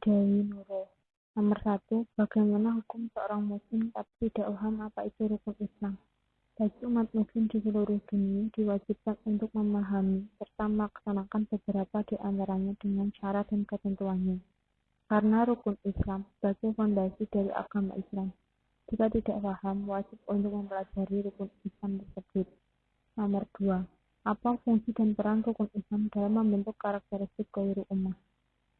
dari Nurul. Nomor 1. Bagaimana hukum seorang muslim tapi tidak paham apa itu rukun Islam? Bagi umat muslim di seluruh dunia diwajibkan untuk memahami serta melaksanakan beberapa di antaranya dengan syarat dan ketentuannya. Karena rukun Islam sebagai fondasi dari agama Islam. Jika tidak paham, wajib untuk mempelajari rukun Islam tersebut. Nomor 2. Apa fungsi dan peran rukun Islam dalam membentuk karakteristik khairu ummah?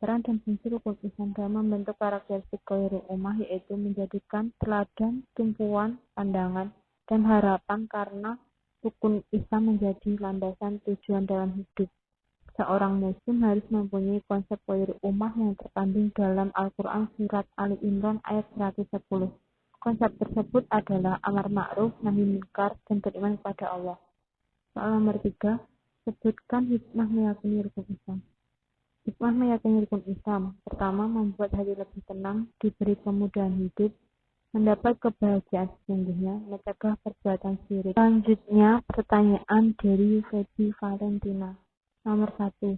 Peran dan fungsi rukun Islam dalam membentuk karakteristik khairu ummah yaitu menjadikan teladan, tumpuan, pandangan, dan harapan karena rukun Islam menjadi landasan tujuan dalam hidup. Seorang muslim harus mempunyai konsep khairu ummah yang terkandung dalam Al-Quran surat Ali Imran ayat 110. Konsep tersebut adalah amar ma'ruf, nahi munkar, dan beriman kepada Allah. Soal nomor 3, sebutkan hikmah meyakini rukun Islam. Hikmah meyakini rukun Islam, pertama membuat hati lebih tenang, diberi kemudahan hidup, mendapat kebahagiaan sesungguhnya, mencegah perbuatan syirik. Selanjutnya, pertanyaan dari Feby Valentina. Nomor 1.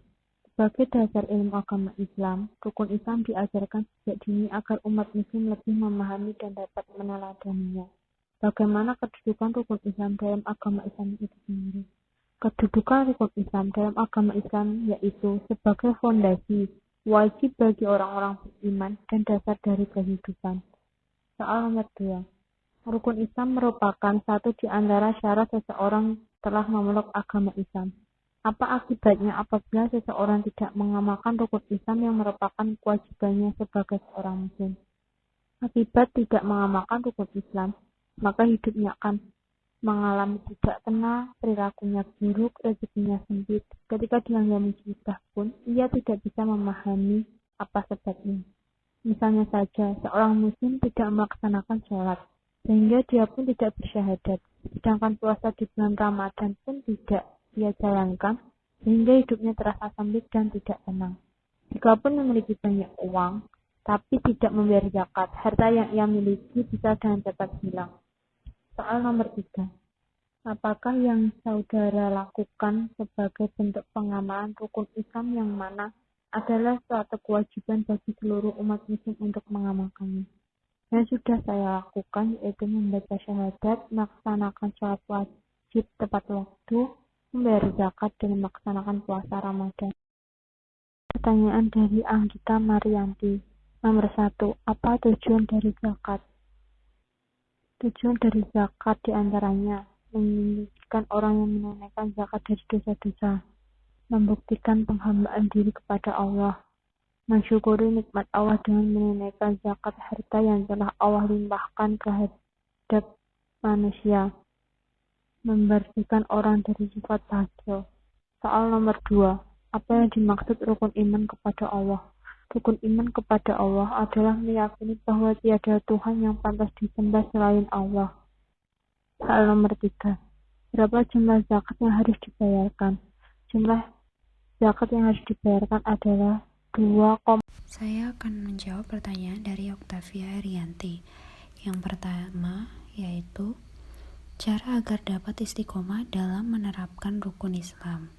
Sebagai dasar ilmu agama Islam, rukun Islam diajarkan sejak dini agar umat muslim lebih memahami dan dapat meneladaninya. Bagaimana kedudukan rukun Islam dalam agama Islam itu sendiri? Kedudukan rukun Islam dalam agama Islam yaitu sebagai fondasi, wajib bagi orang-orang beriman dan dasar dari kehidupan. Soal nomor 2. Rukun Islam merupakan satu di antara syarat seseorang telah memeluk agama Islam. Apa akibatnya apabila seseorang tidak mengamalkan rukun Islam yang merupakan kewajibannya sebagai seorang muslim? Akibat tidak mengamalkan rukun Islam, maka hidupnya akan mengalami tidak tenang, perilakunya buruk, rezekinya sempit. Ketika dilanda musibah pun, ia tidak bisa memahami apa sebabnya. Misalnya saja, seorang muslim tidak melaksanakan sholat, sehingga dia pun tidak bersyahadat. Sedangkan puasa di bulan Ramadan pun tidak ia jalankan, sehingga hidupnya terasa sempit dan tidak tenang. Jika pun memiliki banyak uang, tapi tidak membayar zakat, harta yang ia miliki bisa dengan cepat hilang. Soal nomor 3. Apakah yang saudara lakukan sebagai bentuk pengamalan rukun Islam yang mana adalah suatu kewajiban bagi seluruh umat muslim untuk mengamalkannya? Yang sudah saya lakukan yaitu membaca syahadat, melaksanakan sholat wajib tepat waktu, membayar zakat, dan melaksanakan puasa Ramadan. Pertanyaan dari Anggita Marianti. Nomor 1. Apa tujuan dari zakat? Tujuan dari zakat diantaranya menginginkan orang yang menunaikan zakat dari dosa-dosa, membuktikan penghambaan diri kepada Allah, mensyukuri nikmat Allah dengan menunaikan zakat harta yang telah Allah limpahkan terhadap manusia, membersihkan orang dari sifat bakhil. Soal nomor 2. Apa yang dimaksud rukun iman kepada Allah? Rukun iman kepada Allah adalah meyakini bahwa tiada Tuhan yang pantas disembah selain Allah. Soal nomor 3. Berapa jumlah zakat yang harus dibayarkan? Jumlah zakat yang harus dibayarkan adalah 2, Saya akan menjawab pertanyaan dari Oktavia Arianti. Yang pertama yaitu cara agar dapat istiqomah dalam menerapkan rukun Islam.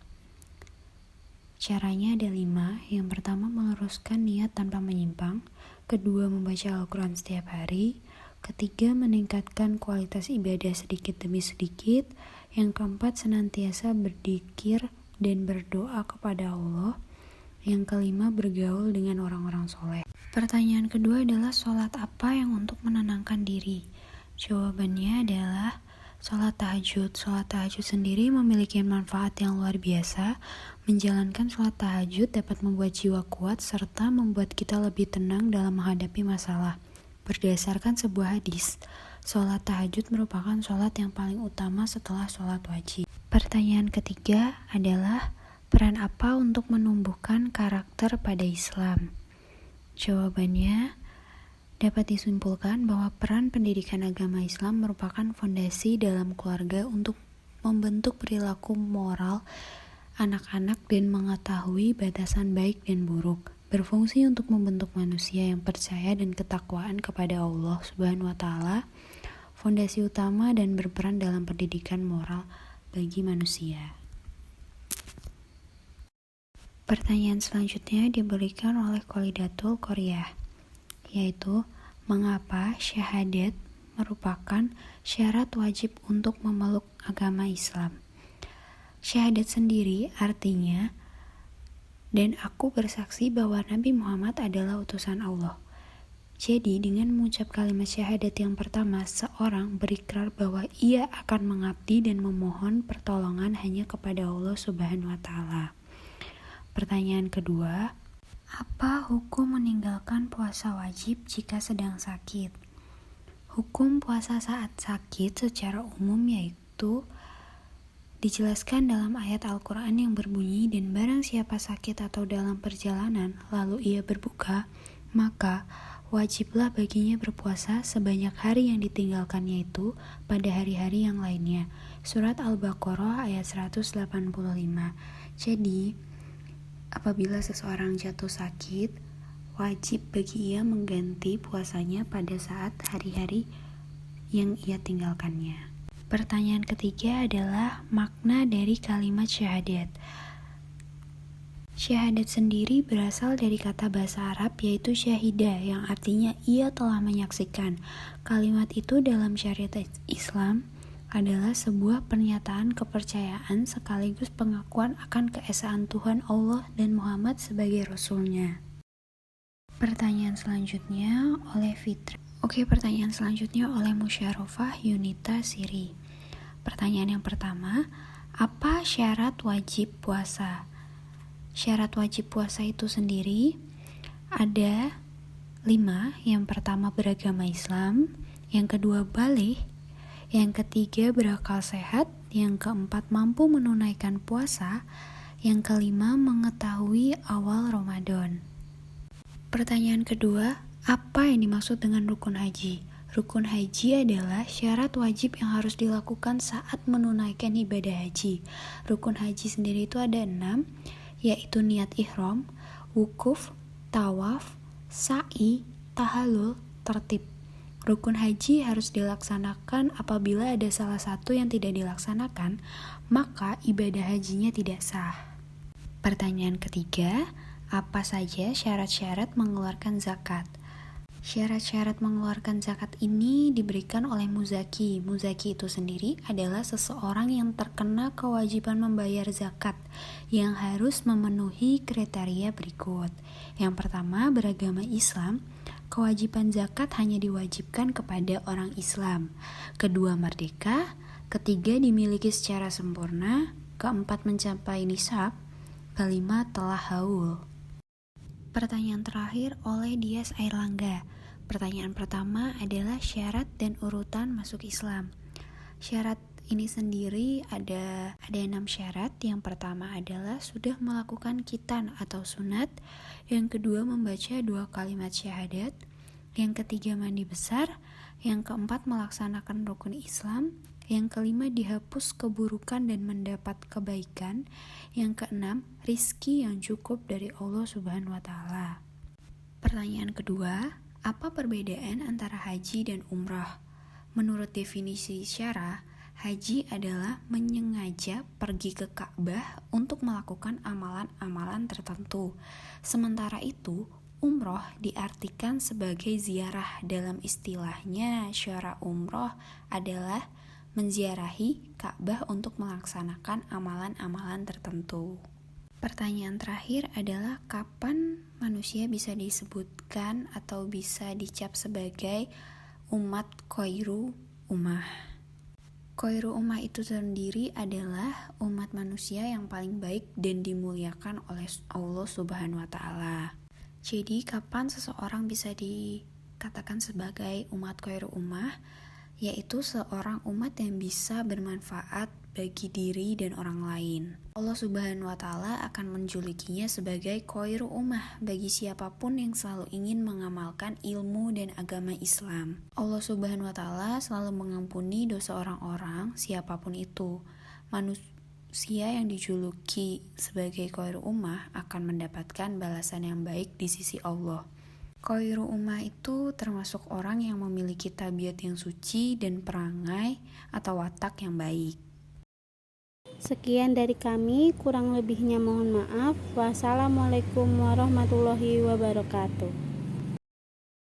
Caranya ada 5. Yang pertama, meluruskan niat tanpa menyimpang. Kedua, membaca Al-Quran setiap hari. Ketiga, meningkatkan kualitas ibadah sedikit demi sedikit. Yang keempat, senantiasa berzikir dan berdoa kepada Allah. Yang kelima, bergaul dengan orang-orang soleh. Pertanyaan kedua adalah sholat apa yang untuk menenangkan diri? Jawabannya adalah sholat tahajud. Sholat tahajud sendiri memiliki manfaat yang luar biasa. Menjalankan sholat tahajud dapat membuat jiwa kuat serta membuat kita lebih tenang dalam menghadapi masalah. Berdasarkan sebuah hadis, sholat tahajud merupakan sholat yang paling utama setelah sholat wajib. Pertanyaan ketiga adalah peran apa untuk menumbuhkan karakter pada Islam? Jawabannya dapat disimpulkan bahwa peran pendidikan agama Islam merupakan fondasi dalam keluarga untuk membentuk perilaku moral anak-anak dan mengetahui batasan baik dan buruk, berfungsi untuk membentuk manusia yang percaya dan ketakwaan kepada Allah Subhanahu wa Ta'ala, fondasi utama dan berperan dalam pendidikan moral bagi manusia. Pertanyaan selanjutnya diberikan oleh Khalidatul Qoryah, yaitu mengapa syahadat merupakan syarat wajib untuk memeluk agama Islam. Syahadat sendiri artinya, dan aku bersaksi bahwa Nabi Muhammad adalah utusan Allah. Jadi dengan mengucap kalimat syahadat yang pertama, seorang berikrar bahwa ia akan mengabdi dan memohon pertolongan hanya kepada Allah Subhanahu wa Ta'ala. Pertanyaan kedua, apa hukum meninggalkan puasa wajib jika sedang sakit? Hukum puasa saat sakit secara umum yaitu dijelaskan dalam ayat Al-Quran yang berbunyi, dan barang siapa sakit atau dalam perjalanan lalu ia berbuka, maka wajiblah baginya berpuasa sebanyak hari yang ditinggalkannya itu pada hari-hari yang lainnya. Surat Al-Baqarah ayat 185. Jadi, apabila seseorang jatuh sakit, wajib bagi ia mengganti puasanya pada saat hari-hari yang ia tinggalkannya. Pertanyaan ketiga adalah makna dari kalimat syahadat. Syahadat sendiri berasal dari kata bahasa Arab yaitu syahidah, yang artinya ia telah menyaksikan. Kalimat itu dalam syariat Islam adalah sebuah pernyataan kepercayaan sekaligus pengakuan akan keesaan Tuhan Allah dan Muhammad sebagai Rasul-Nya. Pertanyaan selanjutnya oleh pertanyaan selanjutnya oleh Musyarofah Yunita Siri. Pertanyaan yang pertama, apa syarat wajib puasa? Syarat wajib puasa itu sendiri ada 5. Yang pertama beragama Islam, yang kedua baligh, yang ketiga berakal sehat, yang keempat mampu menunaikan puasa, yang kelima mengetahui awal Ramadan. Pertanyaan kedua, apa yang dimaksud dengan rukun haji? Rukun haji adalah syarat wajib yang harus dilakukan saat menunaikan ibadah haji. Rukun haji sendiri itu ada 6, yaitu niat ihram, wukuf, tawaf, sa'i, tahallul, tertib. Rukun haji harus dilaksanakan. Apabila ada salah satu yang tidak dilaksanakan, maka ibadah hajinya tidak sah. Pertanyaan ketiga, apa saja syarat-syarat mengeluarkan zakat? Syarat-syarat mengeluarkan zakat ini diberikan oleh muzaki. Muzaki itu sendiri adalah seseorang yang terkena kewajiban membayar zakat yang harus memenuhi kriteria berikut. Yang pertama, beragama Islam. Kewajiban zakat hanya diwajibkan kepada orang Islam. Kedua, merdeka. Ketiga, dimiliki secara sempurna. Keempat, mencapai nisab. Kelima, telah haul. Pertanyaan terakhir oleh Dias Airlangga. Pertanyaan pertama adalah syarat dan urutan masuk Islam. Syarat ini sendiri ada 6 syarat. Yang pertama adalah sudah melakukan khitan atau sunat. Yang kedua membaca 2 kalimat syahadat. Yang ketiga mandi besar. Yang keempat melaksanakan rukun Islam. Yang kelima dihapus keburukan dan mendapat kebaikan. Yang keenam rizki yang cukup dari Allah Subhanahu wa Ta'ala. Pertanyaan kedua, apa perbedaan antara haji dan umrah? Menurut definisi syarah, haji adalah menyengaja pergi ke Ka'bah untuk melakukan amalan-amalan tertentu. Sementara itu, umroh diartikan sebagai ziarah. Dalam istilahnya, syarah umroh adalah menziarahi Ka'bah untuk melaksanakan amalan-amalan tertentu. Pertanyaan terakhir adalah kapan manusia bisa disebutkan atau bisa dicap sebagai umat khairu ummah. Khairu ummah itu sendiri adalah umat manusia yang paling baik dan dimuliakan oleh Allah Subhanahu wa Ta'ala. Jadi kapan seseorang bisa dikatakan sebagai umat khairu ummah? Yaitu seorang umat yang bisa bermanfaat bagi diri dan orang lain. Allah Subhanahu wa Ta'ala akan menjulukinya sebagai khairu ummah bagi siapapun yang selalu ingin mengamalkan ilmu dan agama Islam. Allah Subhanahu wa Ta'ala selalu mengampuni dosa orang-orang siapapun itu. Manusia yang dijuluki sebagai khairu ummah akan mendapatkan balasan yang baik di sisi Allah. Khairu ummah itu termasuk orang yang memiliki tabiat yang suci dan perangai atau watak yang baik. Sekian dari kami, kurang lebihnya mohon maaf. Wassalamualaikum warahmatullahi wabarakatuh.